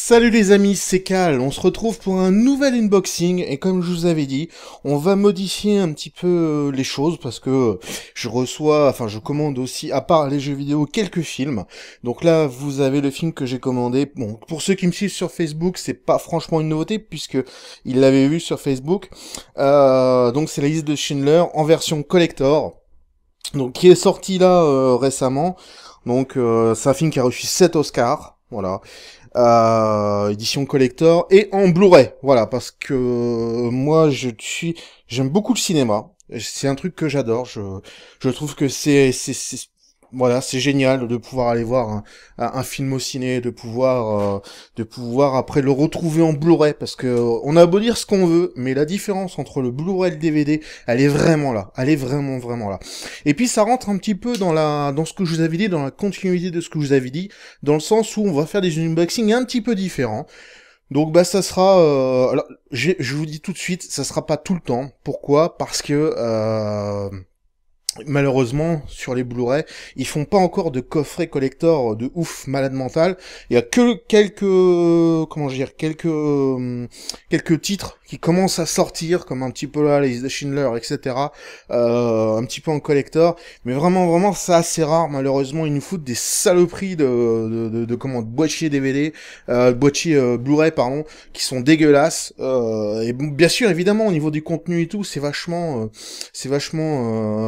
Salut les amis, c'est Cal, on se retrouve pour un nouvel unboxing et comme je vous avais dit, on va modifier un petit peu les choses parce que je commande aussi, à part les jeux vidéo, quelques films. Donc là, vous avez le film que j'ai commandé. Bon, pour ceux qui me suivent sur Facebook, c'est pas franchement une nouveauté puisque ils l'avaient vu sur Facebook. Donc c'est la liste de Schindler en version collector, donc qui est sorti là récemment. Donc c'est un film qui a reçu 7 Oscars, voilà. Édition collector et en Blu-ray, voilà, parce que moi j'aime beaucoup le cinéma, c'est un truc que j'adore, je trouve que voilà, c'est génial de pouvoir aller voir un film au ciné, de pouvoir après le retrouver en Blu-ray, parce que on a beau dire ce qu'on veut, mais la différence entre le Blu-ray et le DVD, elle est vraiment là, elle est vraiment vraiment là. Et puis ça rentre un petit peu dans ce que je vous avais dit, dans la continuité de ce que je vous avais dit, dans le sens où on va faire des unboxings un petit peu différents. Donc bah ça sera, alors je vous dis tout de suite, ça sera pas tout le temps. Pourquoi ? Parce que malheureusement, sur les Blu-ray, ils font pas encore de coffret collector de ouf malade mental. Il y a que quelques titres qui commencent à sortir, comme un petit peu là, les The Schindler, etc. Un petit peu en collector. Mais vraiment, vraiment, c'est assez rare. Malheureusement, ils nous foutent des saloperies de boîtiers DVD, boîtiers Blu-ray, pardon, qui sont dégueulasses. Et bon, bien sûr, évidemment, au niveau du contenu et tout, c'est vachement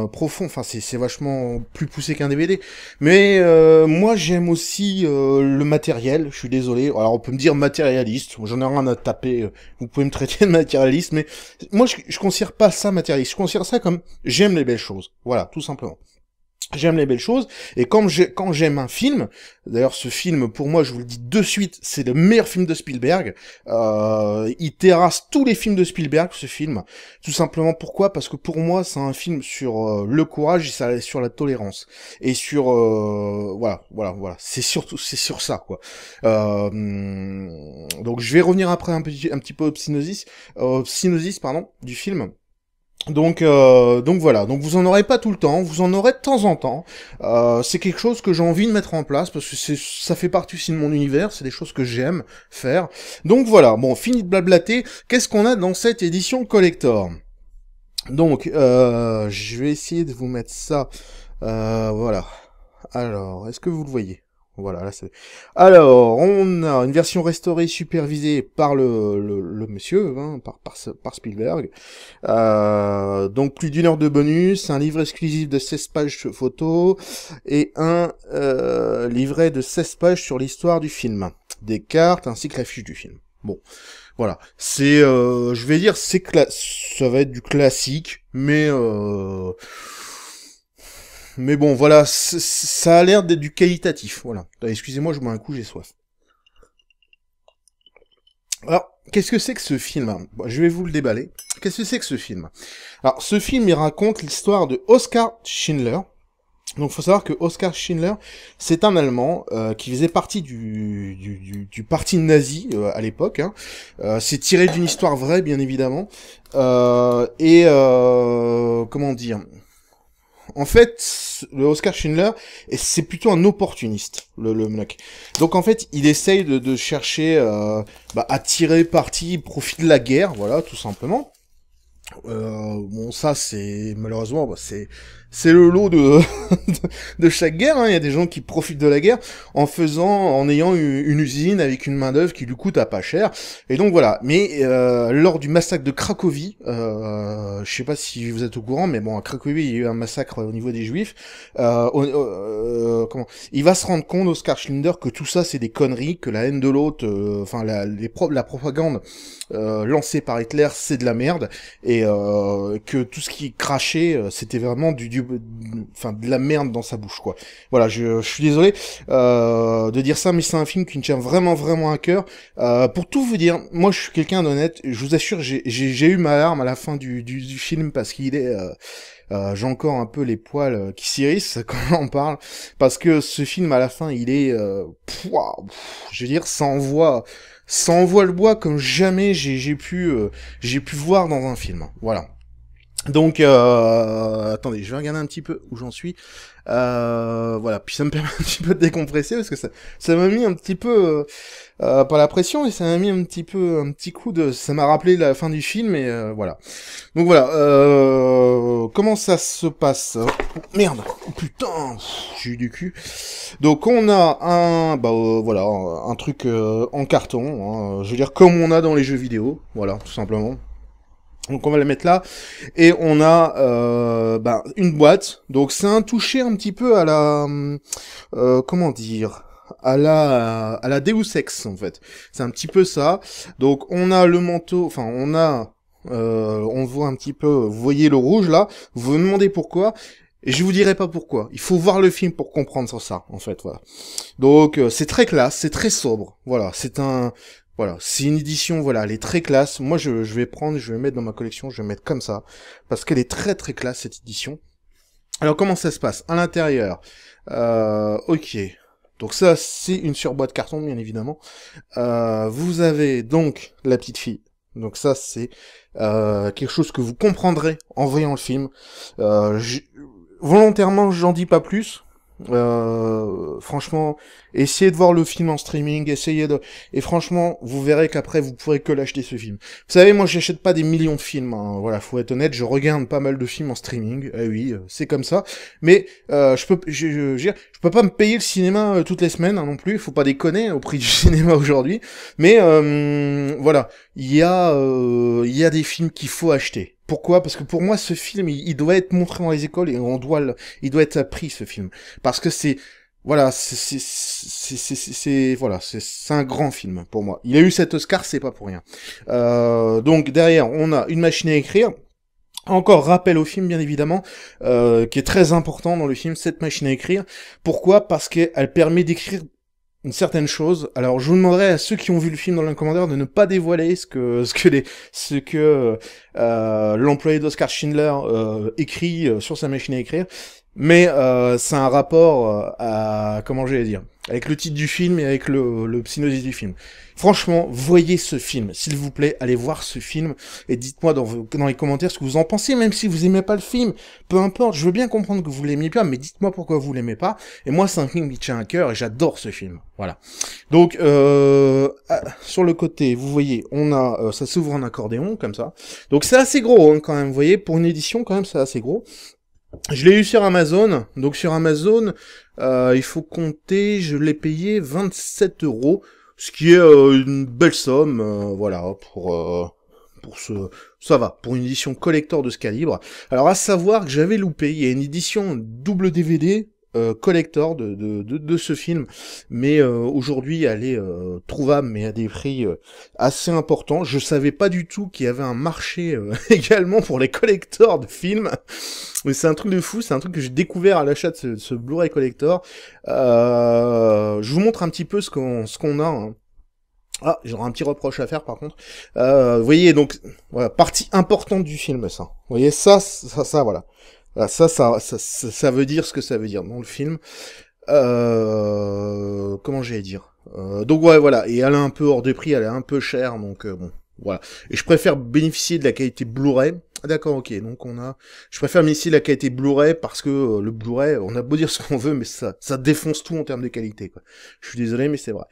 profond. Enfin, c'est vachement plus poussé qu'un DVD. Mais moi, j'aime aussi le matériel. Je suis désolé. Alors, on peut me dire matérialiste. J'en ai rien à taper. Vous pouvez me traiter de matérialiste, mais moi, je considère pas ça matérialiste. Je considère ça comme j'aime les belles choses. Voilà, tout simplement. J'aime les belles choses, et quand j'aime un film, d'ailleurs ce film, pour moi, je vous le dis de suite, c'est le meilleur film de Spielberg, il terrasse tous les films de Spielberg, ce film, tout simplement. Pourquoi ? Parce que pour moi, c'est un film sur le courage, et sur la tolérance, et sur, voilà, c'est sur ça, quoi. Donc je vais revenir après un petit peu au Psygnosis, pardon, du film. Donc voilà, donc vous en aurez pas tout le temps, vous en aurez de temps en temps. C'est quelque chose que j'ai envie de mettre en place parce que ça fait partie aussi de mon univers, c'est des choses que j'aime faire. Donc voilà, bon, fini de blablater. Qu'est-ce qu'on a dans cette édition collector ? Donc je vais essayer de vous mettre ça. Voilà. Alors, est-ce que vous le voyez ? Voilà, là c'est... Alors, on a une version restaurée supervisée par le monsieur, hein, par Spielberg. Donc plus d'1 heure de bonus, un livret exclusif de 16 pages photos, et un livret de 16 pages sur l'histoire du film. Des cartes, ainsi que la fiche du film. Bon, voilà. C'est, je vais dire, ça va être du classique, mais bon, voilà, ça a l'air d'être du qualitatif, voilà. Excusez-moi, je bois un coup, j'ai soif. Alors, qu'est-ce que c'est que ce film ? Bon, je vais vous le déballer. Qu'est-ce que c'est que ce film ? Alors, ce film, il raconte l'histoire de Oskar Schindler. Donc, faut savoir que Oskar Schindler, c'est un Allemand qui faisait partie du parti nazi à l'époque. Hein. C'est tiré d'une histoire vraie, bien évidemment. Comment dire ? En fait, le Oskar Schindler, c'est plutôt un opportuniste, le mec. Donc en fait, il essaye de chercher à tirer parti, profit de la guerre, voilà, tout simplement. Bon, ça, c'est malheureusement, c'est le lot de chaque guerre. Hein. Il y a des gens qui profitent de la guerre en ayant une usine avec une main d'œuvre qui lui coûte à pas cher. Et donc voilà. Mais lors du massacre de Cracovie, je sais pas si vous êtes au courant, mais bon, à Cracovie, il y a eu un massacre au niveau des Juifs. Il va se rendre compte, Oskar Schindler, que tout ça, c'est des conneries, que la haine de l'autre, la propagande lancée par Hitler, c'est de la merde. Et que tout ce qui crachait, c'était vraiment de la merde dans sa bouche, quoi. Voilà, je suis désolé de dire ça, mais c'est un film qui me tient vraiment, vraiment à cœur. Pour tout vous dire, moi je suis quelqu'un d'honnête, je vous assure, j'ai eu ma larme à la fin du film parce qu'il est... j'ai encore un peu les poils qui s'hérissent quand on en parle, parce que ce film à la fin, il est... je veux dire, ça envoie le bois comme jamais j'ai pu voir dans un film. Voilà. Donc, attendez, je vais regarder un petit peu où j'en suis. Voilà, puis ça me permet un petit peu de décompresser parce que ça m'a mis un petit peu pas la pression, mais ça m'a mis un petit coup de, ça m'a rappelé la fin du film et voilà. Donc voilà, comment ça se passe? Oh, merde, oh, putain, j'ai eu du cul. Donc on a voilà, un truc en carton, hein, je veux dire comme on a dans les jeux vidéo, voilà, tout simplement. Donc on va le mettre là et on a une boîte. Donc c'est un toucher un petit peu à la comment dire, à la Deus Ex en fait. C'est un petit peu ça. Donc on a le manteau, enfin on voit un petit peu, vous voyez le rouge là. Vous vous demandez pourquoi. Et je vous dirai pas pourquoi. Il faut voir le film pour comprendre ça, en fait, voilà. Donc c'est très classe, c'est très sobre. Voilà, c'est une édition, voilà, elle est très classe. Moi, je vais prendre, je vais mettre dans ma collection, je vais mettre comme ça, parce qu'elle est très très classe, cette édition. Alors, comment ça se passe? À l'intérieur, ok. Donc ça, c'est une surboîte carton, bien évidemment. Vous avez donc la petite fille. Donc ça, c'est quelque chose que vous comprendrez en voyant le film. Volontairement, j'en dis pas plus. Franchement, essayez de voir le film en streaming, et franchement, vous verrez qu'après, vous pourrez que l'acheter ce film. Vous savez, moi, j'achète pas des millions de films, hein. Voilà, faut être honnête, je regarde pas mal de films en streaming, eh oui, c'est comme ça, mais, je peux pas me payer le cinéma toutes les semaines, hein, non plus, faut pas déconner au prix du cinéma aujourd'hui, mais, voilà, il y a des films qu'il faut acheter. Pourquoi? Parce que pour moi, ce film, il doit être montré dans les écoles et il doit être appris, ce film. Parce que voilà, voilà, c'est un grand film pour moi. Il a eu cet Oscar, c'est pas pour rien. Donc derrière, on a une machine à écrire. Encore rappel au film, bien évidemment, qui est très important dans le film, cette machine à écrire. Pourquoi? Parce qu'elle permet d'écrire une certaine chose. Alors, je vous demanderai à ceux qui ont vu le film dans les commentaires de ne pas dévoiler ce que l'employé d'Oscar Schindler écrit sur sa machine à écrire. Mais c'est un rapport à, comment j'allais dire, avec le titre du film et avec le synopsis du film. Franchement, voyez ce film, s'il vous plaît, allez voir ce film et dites-moi dans les commentaires ce que vous en pensez, même si vous aimez pas le film, peu importe, je veux bien comprendre que vous l'aimiez pas, mais dites-moi pourquoi vous l'aimez pas. Et moi, c'est un film qui tient à cœur et j'adore ce film. Voilà. Donc, sur le côté, vous voyez, on a, ça s'ouvre en accordéon comme ça. Donc c'est assez gros hein, quand même. Vous voyez, pour une édition quand même, c'est assez gros. Je l'ai eu sur Amazon, donc sur Amazon, il faut compter, je l'ai payé 27 €, ce qui est une belle somme, voilà, pour ça va, pour une édition collector de ce calibre. Alors à savoir que j'avais loupé, il y a une édition double DVD, collector de ce film, mais aujourd'hui elle est trouvable mais à des prix assez importants. Je savais pas du tout qu'il y avait un marché également pour les collectors de films, mais c'est un truc de fou, c'est un truc que j'ai découvert à l'achat de ce Blu-ray collector. Je vous montre un petit peu ce qu'on a, hein. Ah, j'aurais un petit reproche à faire par contre. Vous voyez donc, voilà, partie importante du film, ça. Vous voyez ça, voilà. Voilà, ça veut dire ce que ça veut dire dans le film. Comment j'allais dire donc ouais, voilà. Et elle est un peu hors de prix, elle est un peu chère, donc bon, voilà. Et je préfère bénéficier de la qualité Blu-ray. Ah, d'accord, ok. Donc je préfère bénéficier de la qualité Blu-ray parce que le Blu-ray, on a beau dire ce qu'on veut, mais ça défonce tout en termes de qualité, quoi. Je suis désolé, mais c'est vrai.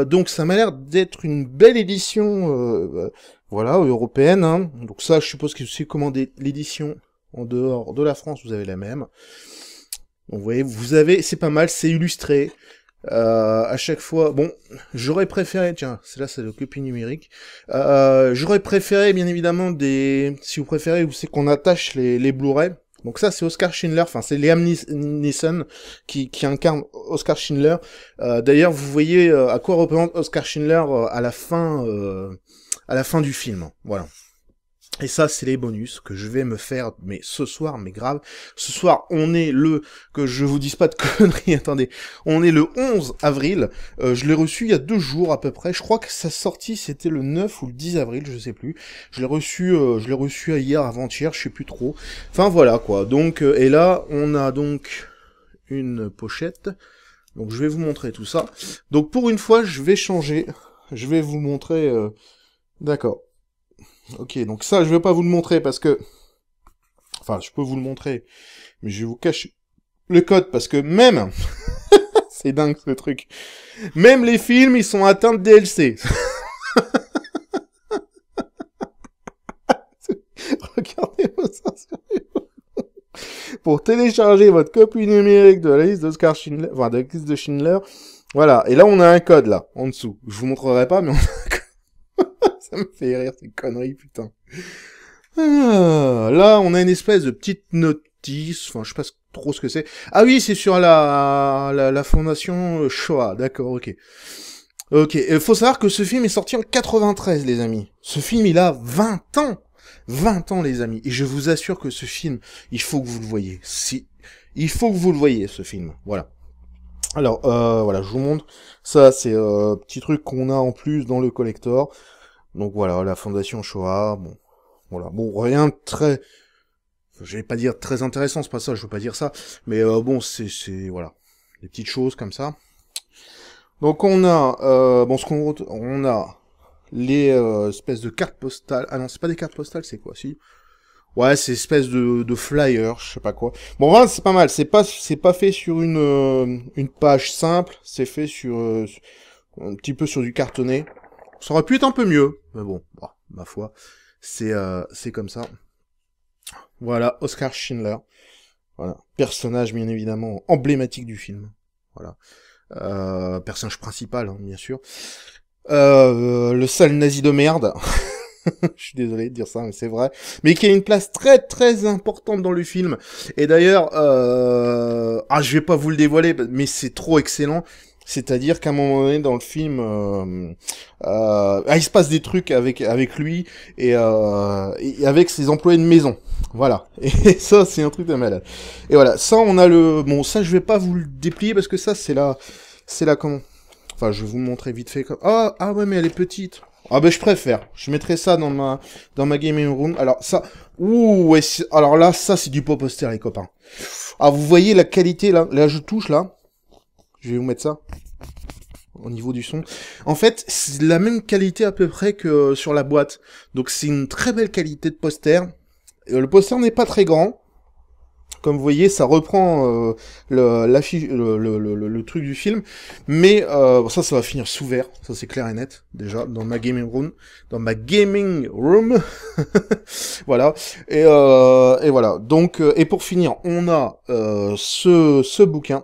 Donc ça m'a l'air d'être une belle édition, voilà, européenne. Hein. Donc ça, je suppose que c'est commandé l'édition en dehors de la France, vous avez la même. Donc, vous voyez, c'est pas mal, c'est illustré. À chaque fois, bon, j'aurais préféré, tiens, c'est le copie numérique. J'aurais préféré, bien évidemment, si vous préférez, vous savez qu'on attache les Blu-ray. Donc ça, c'est Oscar Schindler, enfin, c'est Liam Neeson qui incarne Oscar Schindler. D'ailleurs, vous voyez à quoi représente Oscar Schindler à la fin du film. Voilà. Et ça, c'est les bonus que je vais me faire, mais ce soir, mais grave. Ce soir, que je vous dise pas de conneries, attendez, on est le 11 avril, je l'ai reçu il y a 2 jours à peu près, je crois que sa sortie c'était le 9 ou le 10 avril, je sais plus. Je l'ai reçu hier, avant-hier, je sais plus trop. Enfin voilà quoi, donc, et là, on a donc une pochette, donc je vais vous montrer tout ça. Donc pour une fois, je vais changer, je vais vous montrer, d'accord. Ok, donc ça, je vais pas vous le montrer parce que... Enfin, je peux vous le montrer, mais je vais vous cacher le code parce que même... C'est dingue ce truc. Même les films, ils sont atteints de DLC. Regardez-moi ça. Pour télécharger votre copie numérique de la liste d'Oscar Schindler, enfin de la liste de Schindler, voilà. Et là, on a un code là, en dessous. Je vous montrerai pas, mais on a un code. Ça me fait rire ces conneries, putain. Ah, là, on a une espèce de petite notice. Enfin, je sais pas trop ce que c'est. Ah oui, c'est sur la fondation Shoah. D'accord, ok. Ok, faut savoir que ce film est sorti en 93, les amis. Ce film, il a 20 ans. 20 ans, les amis. Et je vous assure que ce film, il faut que vous le voyez. Il faut que vous le voyez, ce film. Voilà. Alors, voilà, je vous montre. Ça, c'est petit truc qu'on a en plus dans le collector. Donc voilà, la fondation Shoah. Bon, voilà. Bon, rien de très... Je vais pas dire très intéressant, c'est pas ça, je veux pas dire ça. Mais bon, c'est... Voilà. Des petites choses comme ça. Donc on a... bon, on a... les espèces de cartes postales. Ah non, c'est pas des cartes postales, c'est quoi, si? Ouais, c'est espèce de flyer, je sais pas quoi. Bon, voilà, c'est pas mal. C'est pas fait sur une page simple. C'est fait sur un petit peu sur du cartonné. Ça aurait pu être un peu mieux, mais bon, bah, ma foi, c'est comme ça. Voilà, Oscar Schindler. Voilà, personnage bien évidemment emblématique du film. Voilà, personnage principal, hein, bien sûr. Le sale nazi de merde. Je suis désolé de dire ça, mais c'est vrai. Mais qui a une place très très importante dans le film. Et d'ailleurs, je vais pas vous le dévoiler, mais c'est trop excellent. C'est-à-dire qu'à un moment donné dans le film, il se passe des trucs avec lui et avec ses employés de maison. Voilà. Et ça, c'est un truc de malade. Et voilà. Ça, on a le... Bon, ça, je vais pas vous le déplier parce que ça, c'est la comment... Enfin, je vais vous le montrer vite fait. Ah ouais, mais elle est petite. Ah ben je préfère. Je mettrai ça dans ma gaming room. Alors ça, ouais, alors là, ça c'est du pop poster les copains. Ah vous voyez la qualité là, je touche là. Je vais vous mettre ça au niveau du son. En fait, c'est la même qualité à peu près que sur la boîte. Donc c'est une très belle qualité de poster. Le poster n'est pas très grand. Comme vous voyez, ça reprend le truc du film, mais ça va finir sous verre, ça c'est clair et net déjà dans ma gaming room, voilà. Et voilà. Donc et pour finir, on a ce bouquin,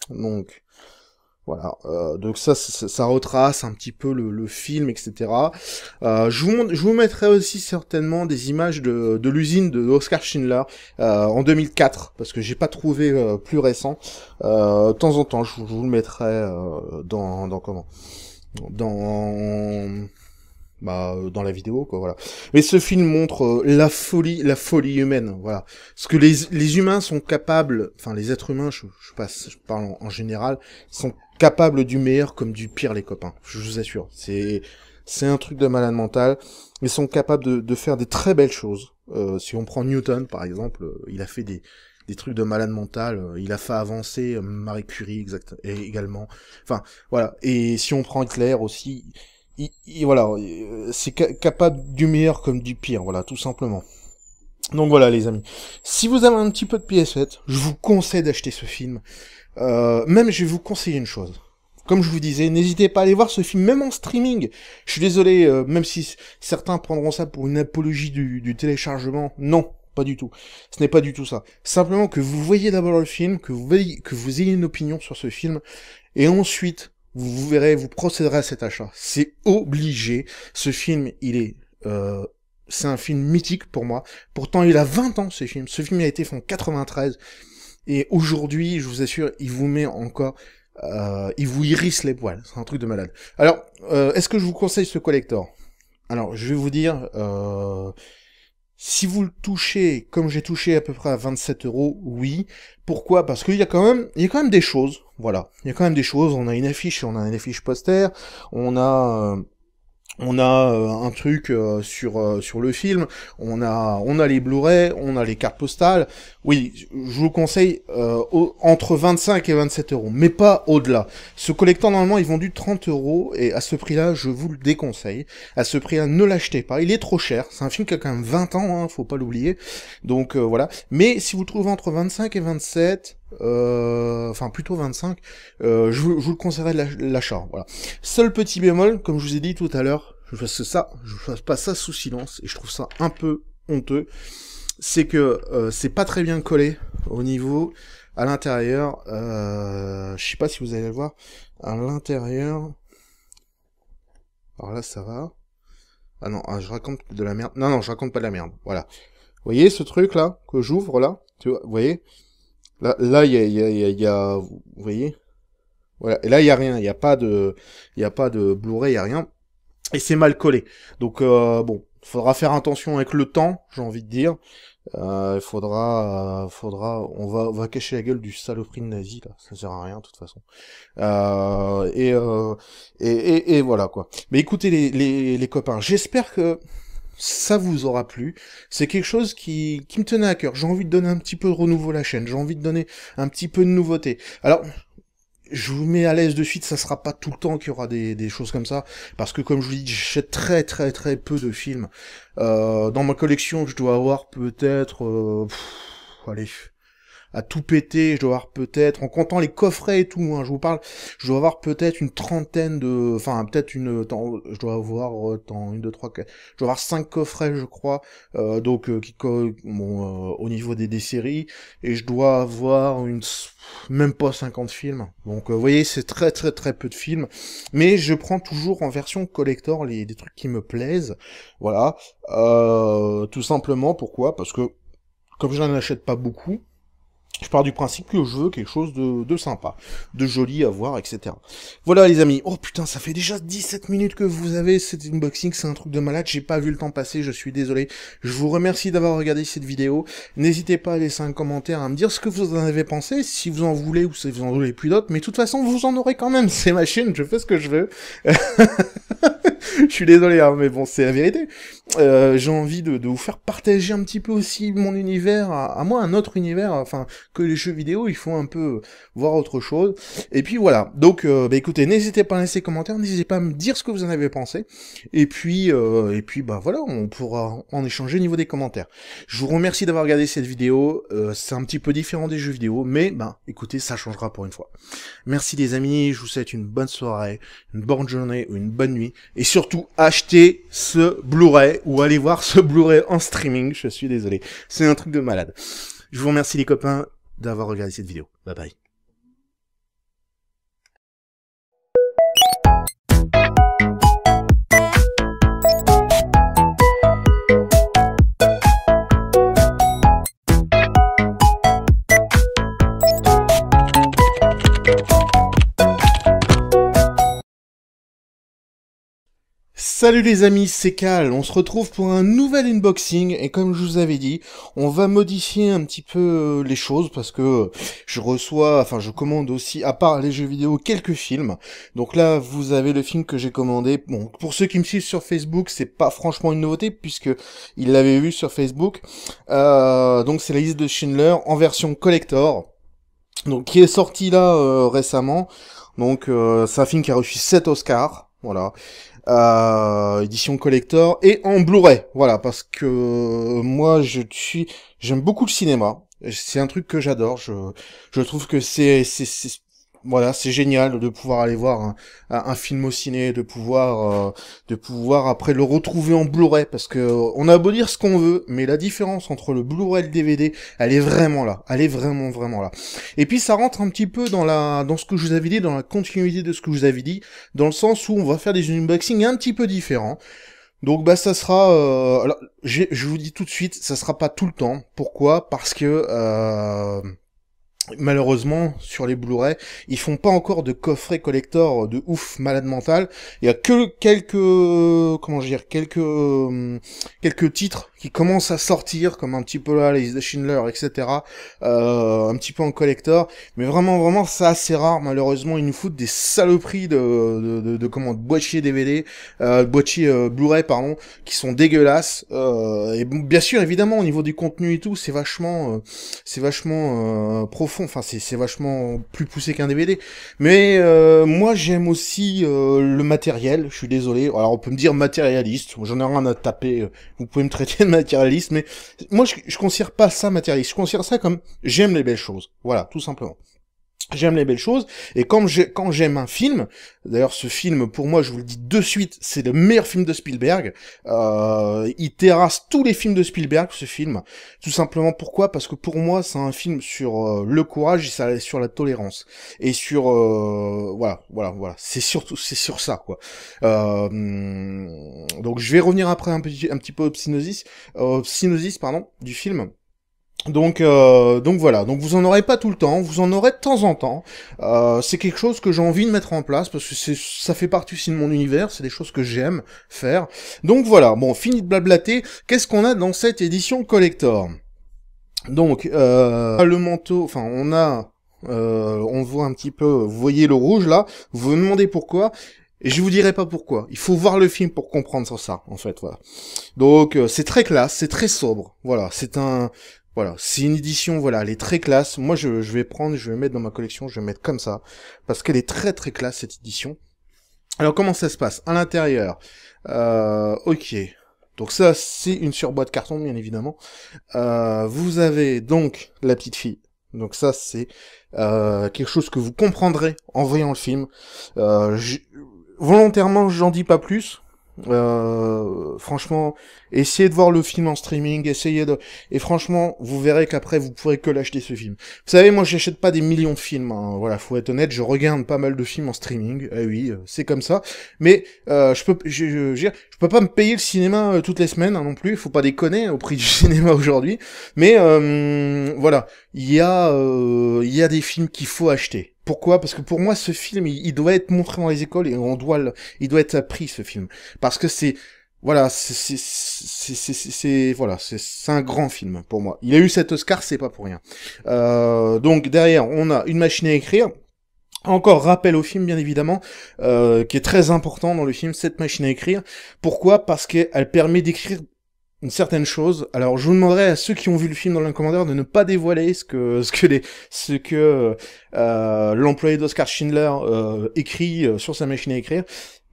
donc. Voilà, donc ça retrace un petit peu le film, etc. Je vous mettrai aussi certainement des images de l'usine de Oscar Schindler en 2004, parce que j'ai pas trouvé plus récent. De temps en temps, je vous le mettrai dans comment dans la vidéo, quoi, voilà. Mais ce film montre la folie humaine, voilà. Ce que les humains sont capables, enfin les êtres humains, je parle en général, sont capables du meilleur comme du pire, les copains. Je vous assure, c'est un truc de malade mental. Ils sont capables de faire des très belles choses. Si on prend Newton, par exemple, il a fait des trucs de malade mental. Il a fait avancer Marie Curie, également. Enfin, voilà. Et si on prend Hitler aussi. Voilà, c'est capable du meilleur comme du pire, voilà, tout simplement. Donc voilà, les amis. Si vous avez un petit peu de PS7, je vous conseille d'acheter ce film. Même, je vais vous conseiller une chose. Comme je vous disais, n'hésitez pas à aller voir ce film, même en streaming. Je suis désolé, même si certains prendront ça pour une apologie du téléchargement. Non, pas du tout. Ce n'est pas du tout ça. Simplement que vous voyez d'abord le film, que vous ayez une opinion sur ce film, et ensuite, vous verrez, vous procéderez à cet achat. C'est obligé. Ce film, c'est un film mythique pour moi. Pourtant, il a 20 ans, ce film. Ce film a été fait en 93. Et aujourd'hui, je vous assure, il vous met encore... il vous hérisse les poils. C'est un truc de malade. Alors, est-ce que je vous conseille ce collector? Alors, je vais vous dire... si vous le touchez, comme j'ai touché à peu près à 27 €, oui. Pourquoi? Parce qu'il y a quand même des choses. Voilà. Il y a quand même des choses. On a une affiche poster. On a On a un truc sur le film, on a les Blu-ray, on a les cartes postales. Oui, je vous conseille entre 25 et 27 euros, mais pas au-delà. Ce collector, normalement, il est vendu 30 euros, et à ce prix-là, je vous le déconseille. À ce prix-là, ne l'achetez pas, il est trop cher. C'est un film qui a quand même 20 ans, hein, faut pas l'oublier. Donc voilà. Mais si vous le trouvez entre 25 et 27, enfin plutôt 25, je vous le conseillerais l'achat. Voilà. Seul petit bémol, comme je vous ai dit tout à l'heure, je fasse pas ça sous silence, et je trouve ça un peu honteux, c'est que c'est pas très bien collé au niveau à l'intérieur. Je sais pas si vous allez le voir à l'intérieur. Alors là, ça va. Ah non, je raconte de la merde. Non, non, je raconte pas de la merde. Voilà. Vous voyez ce truc là que j'ouvre là, tu vois, vous voyez, là, il y a, vous voyez, voilà. Et là, il y a rien. Il y a pas de Blu-ray, il y a rien. Et c'est mal collé. Donc bon, faudra faire attention avec le temps, j'ai envie de dire. On va cacher la gueule du saloperie de nazi là, ça sert à rien de toute façon. Et voilà quoi. Mais écoutez les copains, j'espère que ça vous aura plu. C'est quelque chose qui me tenait à cœur. J'ai envie de donner un petit peu de renouveau à la chaîne. J'ai envie de donner un petit peu de nouveauté. Alors, je vous mets à l'aise de suite, ça sera pas tout le temps qu'il y aura des choses comme ça, parce que comme je vous dis, j'achète très très très peu de films. Dans ma collection, je dois avoir peut-être, allez, à tout péter, je dois avoir peut-être, en comptant les coffrets et tout, hein, je vous parle, je dois avoir peut-être une trentaine de, enfin peut-être je dois avoir une, deux, trois, quatre, je dois avoir 5 coffrets, je crois, donc au niveau des séries, et je dois avoir même pas 50 films. Donc vous voyez, c'est très très très peu de films, mais je prends toujours en version collector des trucs qui me plaisent, voilà, tout simplement. Pourquoi? Parce que comme je n'en achète pas beaucoup, je pars du principe que je veux quelque chose de sympa, de joli à voir, etc. Voilà les amis. Oh putain, ça fait déjà 17 minutes que vous avez cet unboxing, c'est un truc de malade, j'ai pas vu le temps passer, je suis désolé. Je vous remercie d'avoir regardé cette vidéo. N'hésitez pas à laisser un commentaire, à me dire ce que vous en avez pensé, si vous en voulez ou si vous en voulez plus d'autres, mais de toute façon vous en aurez quand même, c'est ma chaîne, je fais ce que je veux. Je suis désolé, hein, mais bon, c'est la vérité. J'ai envie de vous faire partager un petit peu aussi mon univers, à moi, un autre univers, enfin, que les jeux vidéo, il faut un peu voir autre chose. Et puis voilà, donc bah écoutez, n'hésitez pas à laisser des commentaires, n'hésitez pas à me dire ce que vous en avez pensé, et puis bah voilà, on pourra en échanger au niveau des commentaires. Je vous remercie d'avoir regardé cette vidéo, c'est un petit peu différent des jeux vidéo, mais bah écoutez, ça changera pour une fois. Merci les amis, je vous souhaite une bonne soirée, une bonne journée ou une bonne nuit, et surtout achetez ce Blu-ray ou allez voir ce Blu-ray en streaming, je suis désolé, c'est un truc de malade. Je vous remercie les copains d'avoir regardé cette vidéo. Bye bye. Salut les amis, c'est Cal, on se retrouve pour un nouvel unboxing, et comme je vous avais dit, on va modifier un petit peu les choses, parce que je commande aussi, à part les jeux vidéo, quelques films. Donc là, vous avez le film que j'ai commandé. Bon, pour ceux qui me suivent sur Facebook, c'est pas franchement une nouveauté, puisque ils l'avaient vu sur Facebook. Donc c'est la liste de Schindler en version collector, donc qui est sorti là récemment. Donc c'est un film qui a reçu 7 Oscars, voilà. Édition collector et en Blu-ray, voilà, parce que moi j'aime beaucoup le cinéma, c'est un truc que j'adore, je trouve que voilà, c'est génial de pouvoir aller voir un film au ciné, de pouvoir après le retrouver en Blu-ray, parce que on a beau dire ce qu'on veut, mais la différence entre le Blu-ray et le DVD, elle est vraiment là, elle est vraiment vraiment là. Et puis ça rentre un petit peu dans ce que je vous avais dit, dans la continuité de ce que je vous avais dit, dans le sens où on va faire des unboxings un petit peu différents. Donc bah ça sera, alors je vous dis tout de suite, ça sera pas tout le temps. Pourquoi? Parce que malheureusement, sur les Blu-ray, ils font pas encore de coffret collector de ouf malade mental. Il y a que quelques titres qui commencent à sortir, comme un petit peu là, les The Schindler, etc., un petit peu en collector, mais vraiment, c'est assez rare, malheureusement, ils nous foutent des saloperies de boîtiers DVD, boîtiers Blu-ray, pardon, qui sont dégueulasses, et bon, bien sûr, évidemment, au niveau du contenu et tout, c'est vachement profond, enfin, c'est vachement plus poussé qu'un DVD, mais moi, j'aime aussi le matériel, je suis désolé, alors on peut me dire matérialiste, j'en ai rien à taper, vous pouvez me traiter de matérialiste, mais moi, je considère pas ça matérialiste, je considère ça comme j'aime les belles choses, voilà, tout simplement. J'aime les belles choses, et quand j'aime un film, d'ailleurs ce film, pour moi, je vous le dis de suite, c'est le meilleur film de Spielberg, il terrasse tous les films de Spielberg, ce film, tout simplement. Pourquoi? Parce que pour moi, c'est un film sur le courage, et sur la tolérance, et sur, voilà, c'est sur ça, quoi. Donc je vais revenir après un petit peu au Psygnosis, pardon, du film. Donc voilà, donc vous en aurez pas tout le temps, vous en aurez de temps en temps. C'est quelque chose que j'ai envie de mettre en place parce que ça fait partie aussi de mon univers, c'est des choses que j'aime faire. Donc voilà, bon, fini de blablater. Qu'est-ce qu'on a dans cette édition collector? Donc le manteau, enfin on voit un petit peu, vous voyez le rouge là. Vous vous demandez pourquoi. Et je vous dirai pas pourquoi. Il faut voir le film pour comprendre ça, en fait, voilà. Donc c'est très classe, c'est très sobre. Voilà, c'est une édition, voilà, elle est très classe. Moi, je vais mettre dans ma collection, je vais mettre comme ça, parce qu'elle est très très classe, cette édition. Alors, comment ça se passe? À l'intérieur, ok. Donc ça, c'est une surboîte carton, bien évidemment. Vous avez donc la petite fille. Donc ça, c'est quelque chose que vous comprendrez en voyant le film. Volontairement, j'en dis pas plus. Franchement, essayez de voir le film en streaming, et franchement, vous verrez qu'après vous pourrez que l'acheter ce film. Vous savez, moi j'achète pas des millions de films, hein. Voilà, faut être honnête, je regarde pas mal de films en streaming, eh oui, c'est comme ça, mais je peux pas me payer le cinéma toutes les semaines, hein, non plus, faut pas déconner au prix du cinéma aujourd'hui, mais voilà, il y a des films qu'il faut acheter. Pourquoi? Parce que pour moi, ce film, il doit être montré dans les écoles et il doit être appris, ce film. Parce que voilà, voilà, c'est un grand film pour moi. Il a eu cet Oscar, c'est pas pour rien. Donc derrière, on a une machine à écrire. Encore rappel au film, bien évidemment, qui est très important dans le film, cette machine à écrire. Pourquoi? Parce qu'elle permet d'écrire une certaine chose. Alors, je vous demanderai à ceux qui ont vu le film dans les commentaires de ne pas dévoiler ce que l'employé d'Oscar Schindler écrit sur sa machine à écrire.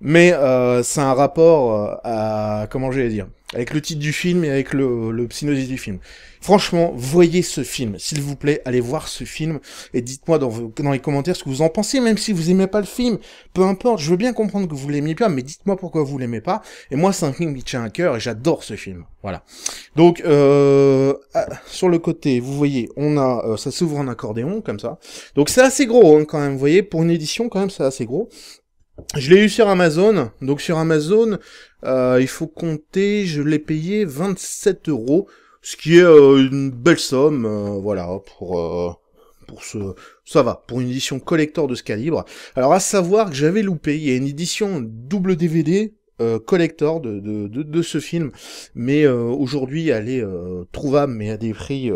Mais c'est un rapport à, comment j'allais dire, avec le titre du film et avec le synopsis du film. Franchement, voyez ce film, s'il vous plaît, allez voir ce film et dites-moi dans les commentaires ce que vous en pensez, même si vous aimez pas le film, peu importe, je veux bien comprendre que vous l'aimiez pas, mais dites-moi pourquoi vous l'aimez pas. Et moi, c'est un film qui tient à cœur et j'adore ce film. Voilà. Donc sur le côté, vous voyez, on a ça s'ouvre en accordéon comme ça. Donc c'est assez gros hein, quand même, vous voyez, pour une édition quand même, c'est assez gros. Je l'ai eu sur Amazon, donc sur Amazon, il faut compter, je l'ai payé 27 €, ce qui est une belle somme, voilà, ça va, pour une édition collector de ce calibre. Alors à savoir que j'avais loupé, il y a une édition double DVD, collector de ce film, mais aujourd'hui elle est trouvable mais à des prix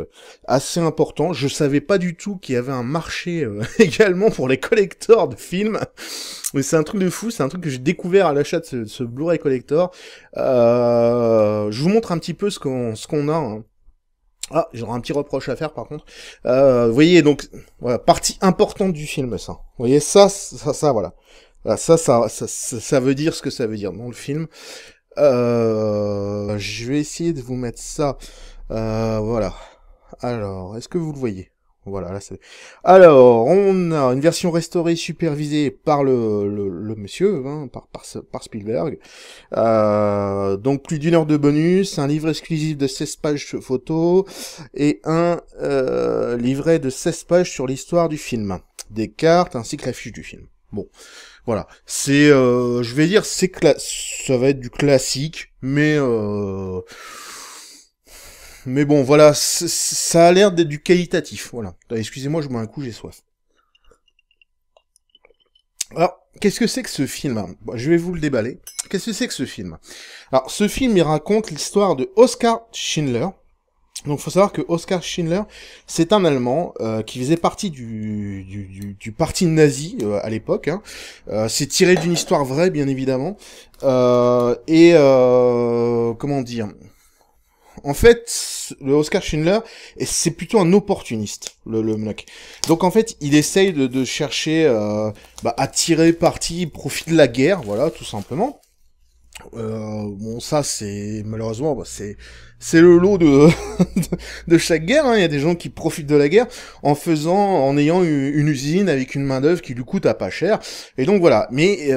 assez importants. Je savais pas du tout qu'il y avait un marché également pour les collectors de films, mais c'est un truc de fou, c'est un truc que j'ai découvert à l'achat de ce Blu-ray collector. Je vous montre un petit peu ce qu'on a, hein. Ah, j'aurais un petit reproche à faire par contre. Vous voyez donc, voilà, partie importante du film, ça. Vous voyez ça, voilà. Voilà, ça veut dire ce que ça veut dire dans le film. Je vais essayer de vous mettre ça. Voilà. Alors, est-ce que vous le voyez? Voilà, là c'est... Alors, on a une version restaurée supervisée par le monsieur, hein, par Spielberg. Donc plus d'1 heure de bonus, un livret exclusif de 16 pages photos, et un livret de 16 pages sur l'histoire du film. Des cartes, ainsi que la fiche du film. Bon. Voilà, c'est, je vais dire, ça va être du classique, mais bon, voilà, ça a l'air d'être du qualitatif, voilà. Excusez-moi, je bois un coup, j'ai soif. Alors, qu'est-ce que c'est que ce film? Bon, je vais vous le déballer. qu'est-ce que c'est que ce film? Alors, ce film, il raconte l'histoire de Oskar Schindler. Donc, faut savoir que Oskar Schindler, c'est un Allemand qui faisait partie du parti nazi à l'époque. Hein. C'est tiré d'une histoire vraie, bien évidemment. Comment dire? En fait, le Oskar Schindler, c'est plutôt un opportuniste, le mec. Donc en fait, il essaye de chercher à tirer parti, profit de la guerre, voilà, tout simplement. Bon, ça, c'est malheureusement, c'est le lot de chaque guerre. Hein. Il y a des gens qui profitent de la guerre en ayant une usine avec une main d'œuvre qui lui coûte à pas cher. Et donc voilà. Mais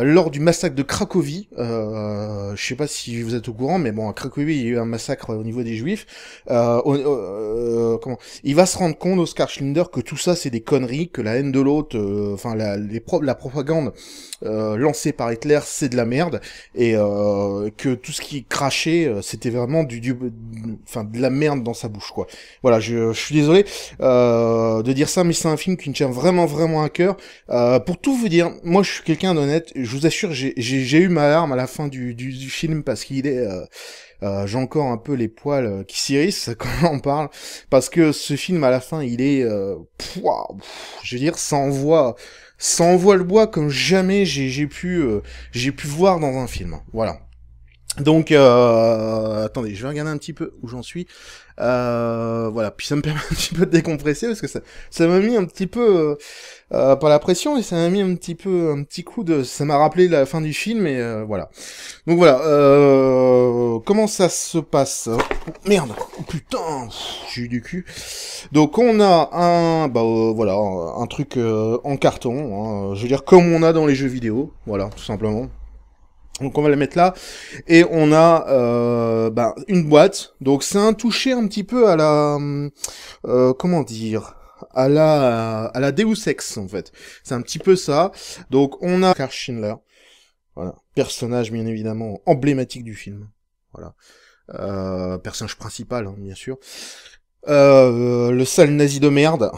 lors du massacre de Cracovie, je sais pas si vous êtes au courant, mais bon, à Cracovie, il y a eu un massacre au niveau des Juifs. Il va se rendre compte, Oskar Schindler, que tout ça, c'est des conneries, que la haine de l'autre, la propagande lancée par Hitler, c'est de la merde. Et que tout ce qui crachait, c'était vraiment de la merde dans sa bouche, quoi. Voilà, je suis désolé de dire ça, mais c'est un film qui me tient vraiment, vraiment à cœur. Pour tout vous dire, moi, je suis quelqu'un d'honnête. Je vous assure, j'ai eu ma larme à la fin du film parce qu'il est... j'ai encore un peu les poils qui s'hérissent quand on parle, parce que ce film, à la fin, il est... je veux dire, ça envoie le bois comme jamais j'ai pu voir dans un film. Voilà. Donc, attendez, je vais regarder un petit peu où j'en suis. Voilà, puis ça me permet un petit peu de décompresser parce que ça m'a mis un petit peu pas la pression, mais ça m'a mis un petit coup de, ça m'a rappelé la fin du film et voilà. Donc voilà, comment ça se passe? Merde, oh, putain, j'ai eu du cul. Donc on a un truc en carton, hein, je veux dire comme on a dans les jeux vidéo, voilà, tout simplement. Donc on va la mettre là, et on a une boîte. Donc c'est un toucher un petit peu à la comment dire, à la Deus Ex en fait. C'est un petit peu ça. Donc on a Oskar Schindler, voilà, personnage bien évidemment emblématique du film. Voilà, personnage principal hein, bien sûr. Le sale nazi de merde.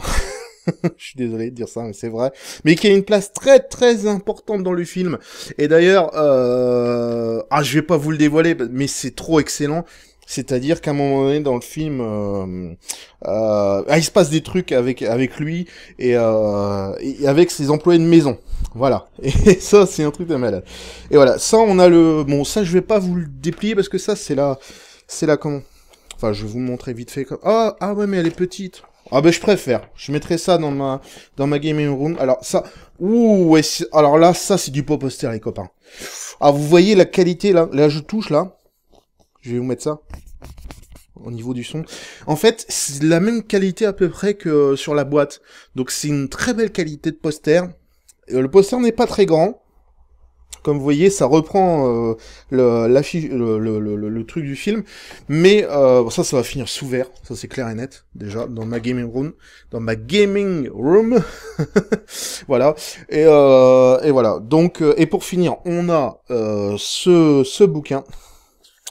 Je suis désolé de dire ça, mais c'est vrai. Mais qui a une place très très importante dans le film. Et d'ailleurs, je vais pas vous le dévoiler, mais c'est trop excellent. C'est-à-dire qu'à un moment donné dans le film, il se passe des trucs avec lui et avec ses employés de maison. Voilà. Et ça, c'est un truc de malade. Et voilà. Ça, on a ça, je vais pas vous le déplier parce que ça, c'est la comment. Enfin, je vais vous le montrer vite fait. Ah ouais, mais elle est petite. Ah je préfère. Je mettrai ça dans ma gaming room. Alors ça, ouais, alors là, ça c'est du pop poster les copains. Ah vous voyez la qualité là, je touche là. Je vais vous mettre ça au niveau du son. En fait, c'est la même qualité à peu près que sur la boîte. Donc c'est une très belle qualité de poster. Le poster n'est pas très grand. Comme vous voyez, ça reprend l'affiche, le truc du film, mais ça va finir sous verre, ça c'est clair et net déjà dans ma gaming room, voilà. Et voilà. Donc et pour finir, on a ce bouquin,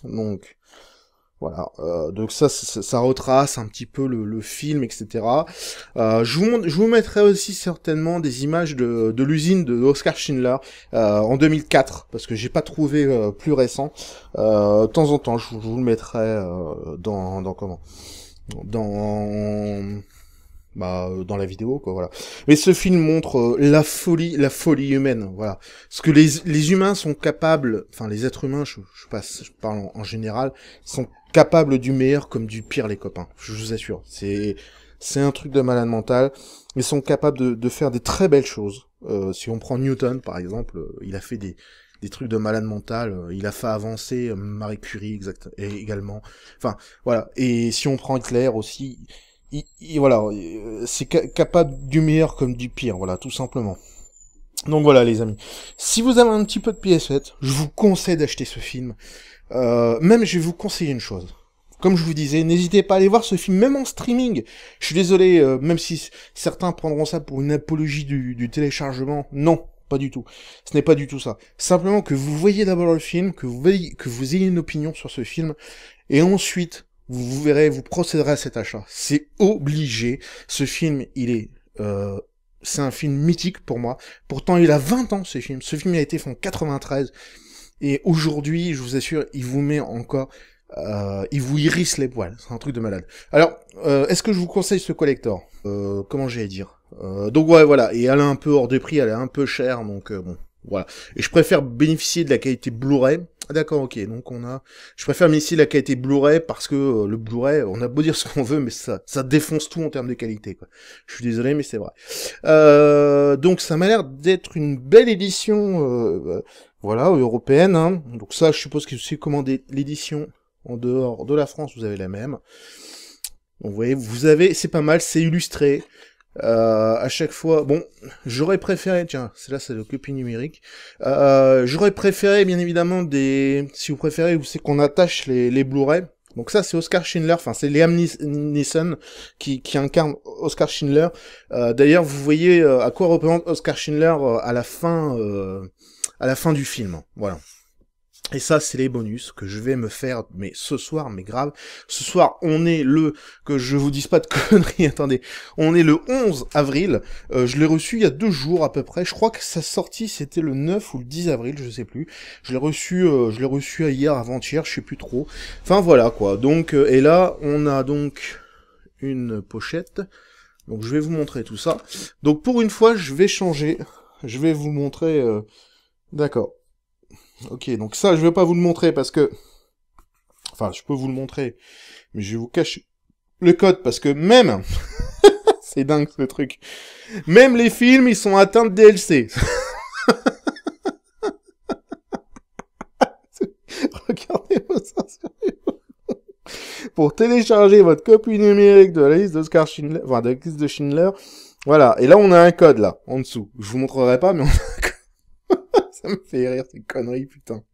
donc. Voilà, donc ça retrace un petit peu le film, etc. Je vous mettrai aussi certainement des images de l'usine de Oskar Schindler en 2004, parce que j'ai pas trouvé plus récent. De temps en temps, je vous le mettrai dans comment, dans la vidéo, quoi, voilà. Mais ce film montre la folie humaine, voilà. Ce que les humains sont capables, enfin les êtres humains, je parle en général, sont capables du meilleur comme du pire, les copains. Je vous assure, c'est un truc de malade mental. Ils sont capables de faire des très belles choses. Si on prend Newton, par exemple, il a fait des trucs de malade mental. Il a fait avancer Marie Curie, également. Enfin, voilà. Et si on prend Hitler aussi. Voilà, c'est capable du meilleur comme du pire, voilà, tout simplement. Donc voilà, les amis. Si vous avez un petit peu de PS7, je vous conseille d'acheter ce film. Même, je vais vous conseiller une chose. Comme je vous disais, n'hésitez pas à aller voir ce film, même en streaming. Je suis désolé, même si certains prendront ça pour une apologie du téléchargement. Non, pas du tout. Ce n'est pas du tout ça. Simplement que vous voyez d'abord le film, que vous ayez une opinion sur ce film, et ensuite, vous verrez, vous procéderez à cet achat. C'est obligé. Ce film, c'est un film mythique pour moi. Pourtant, il a 20 ans, ce film. Ce film a été fait en 93. Et aujourd'hui, je vous assure, il vous met encore... il vous hérisse les poils, c'est un truc de malade. Alors, est-ce que je vous conseille ce collector? Comment j'allais dire? Donc ouais, voilà, et elle est un peu hors de prix, elle est un peu chère, donc bon, voilà. Et je préfère bénéficier de la qualité Blu-ray. Ah, d'accord, ok, donc je préfère bénéficier de la qualité Blu-ray parce que le Blu-ray, on a beau dire ce qu'on veut, mais ça défonce tout en termes de qualité, quoi. Je suis désolé, mais c'est vrai. Donc ça m'a l'air d'être une belle édition, voilà, européenne, hein. Donc ça, je suppose que si vous commandez l'édition en dehors de la France, vous avez la même. Donc vous voyez, c'est pas mal, c'est illustré. À chaque fois, bon, j'aurais préféré, tiens, c'est le copie numérique. J'aurais préféré, bien évidemment, si vous préférez, vous savez qu'on attache les Blu-ray. Donc ça, c'est Oscar Schindler, enfin c'est Liam Neeson qui incarne Oscar Schindler. D'ailleurs, vous voyez à quoi représente Oscar Schindler à la fin du film. Voilà. Et ça, c'est les bonus que je vais me faire, mais ce soir, mais grave. Ce soir, que je vous dise pas de conneries, attendez, on est le 11 avril, je l'ai reçu il y a 2 jours à peu près, je crois que sa sortie c'était le 9 ou le 10 avril, je sais plus. Je l'ai reçu hier, avant-hier, je sais plus trop. Enfin voilà quoi, donc, et là, on a donc une pochette, donc je vais vous montrer tout ça. Donc pour une fois, je vais changer, je vais vous montrer, d'accord. Ok, donc ça, je vais pas vous le montrer parce que... Enfin, je peux vous le montrer, mais je vais vous cacher le code parce que même... C'est dingue ce truc. Même les films, ils sont atteints de DLC. Regardez-moi ça. Pour télécharger votre copie numérique de la liste d'Oscar Schindler, enfin de la liste de Schindler, voilà. Et là, on a un code là, en dessous. Je vous montrerai pas, mais on a un code. Ça me fait rire ces conneries, putain.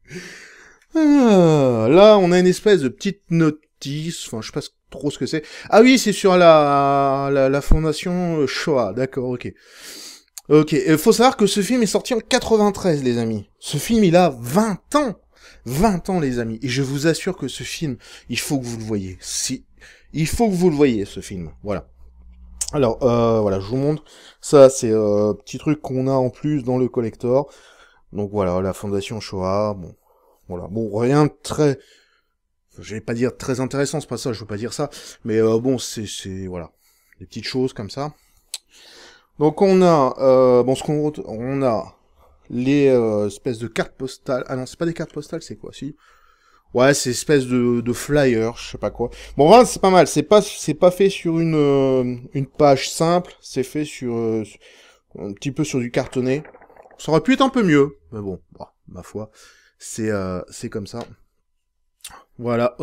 Ah, là, on a une espèce de petite notice, enfin, je sais pas trop ce que c'est. Ah oui, c'est sur la fondation Shoah, d'accord, ok. Ok, faut savoir que ce film est sorti en 93, les amis. Ce film, il a 20 ans. 20 ans, les amis. Et je vous assure que ce film, il faut que vous le voyez. Il faut que vous le voyez, ce film. Voilà. Alors, voilà, je vous montre. Ça, c'est petit truc qu'on a en plus dans le collector. Donc voilà, la fondation Shoah, bon. Voilà, bon, rien de très... Je vais pas dire très intéressant, c'est pas ça, je veux pas dire ça. Mais bon, voilà. Des petites choses comme ça. Donc on a... on a les espèces de cartes postales. Ah non, c'est pas des cartes postales, c'est quoi, si? Ouais, c'est espèce de flyer, je sais pas quoi. Bon, voilà, c'est pas mal. C'est pas fait sur une page simple. C'est fait sur... un petit peu sur du cartonné. Ça aurait pu être un peu mieux. Mais bon, bah, ma foi, c'est comme ça. Voilà,